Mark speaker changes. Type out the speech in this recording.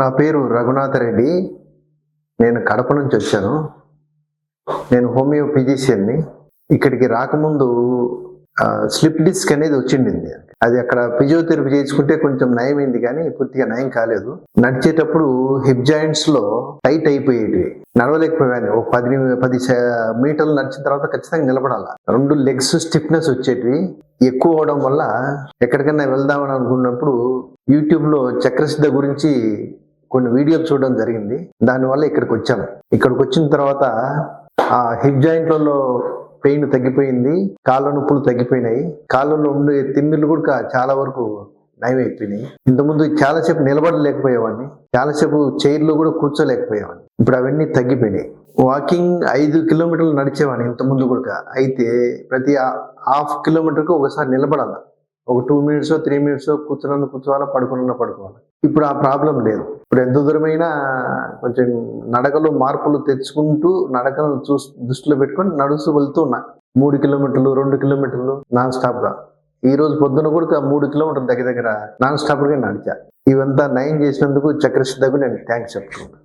Speaker 1: నా పేరు రఘునాథ రెడ్డి. నేను కడప నుంచి వచ్చాను. నేను హోమియో ఫిజిషియన్ని. ఇక్కడికి రాకముందు స్లిప్ డిస్క్ అనేది వచ్చిండింది. అది అక్కడ ఫిజియోథెరపీ చేసుకుంటే కొంచెం నయమైంది, కానీ పూర్తిగా నయం కాలేదు. నడిచేటప్పుడు హిప్ జాయింట్స్ లో టైట్ అయిపోయేటివి, నడవలేకపోయాను. ఒక 10 మీటర్లు నడిచిన తర్వాత ఖచ్చితంగా నిలబడాల. 2 లెగ్స్ స్టిఫ్నెస్ వచ్చేటివి. ఎక్కువ అవడం వల్ల ఎక్కడికైనా వెళ్దామని అనుకున్నప్పుడు యూట్యూబ్ లో చక్రసిద్ధ గురించి కొన్ని వీడియోలు చూడడం జరిగింది. దానివల్ల ఇక్కడికి వచ్చాను. ఇక్కడికి వచ్చిన తర్వాత ఆ హిప్ జాయింట్లలో పెయిన్ తగ్గిపోయింది, కాళ్ళ నొప్పులు తగ్గిపోయినాయి, కాళ్ళలో ఉండే తిమ్మిళ్ళు కూడా చాలా వరకు నయమైపోయినాయి. ఇంతకుముందు చాలాసేపు నిలబడలేకపోయేవాడిని, చాలాసేపు చైర్లో కూడా కూర్చోలేకపోయేవాడిని. ఇప్పుడు అవన్నీ తగ్గిపోయినాయి. వాకింగ్ 5 కిలోమీటర్లు నడిచేవాడిని ఇంతకుముందు కూడా. అయితే ప్రతి హాఫ్ కిలోమీటర్కి ఒకసారి నిలబడాలి. ఒక 2 మినిట్స్ 3 మినిట్స్ కూర్చోవాలా, పడుకోవాలి. ఇప్పుడు ఆ ప్రాబ్లం లేదు. ఇప్పుడు ఎంత దూరమైనా కొంచెం నడకలో మార్పులు తెచ్చుకుంటూ నడకను దృష్టిలో పెట్టుకొని నడుస్తూ వెళ్తూ ఉన్నా. 3 కిలోమీటర్లు 2 కిలోమీటర్లు నాన్ స్టాప్ గా. ఈ రోజు పొద్దున కూడా 3 కిలోమీటర్లు దగ్గర నాన్ స్టాప్ గా నడిచా. ఇవంతా నయం చేసినందుకు చక్రసిద్ధకు నేను థ్యాంక్స్ చెప్తున్నాను.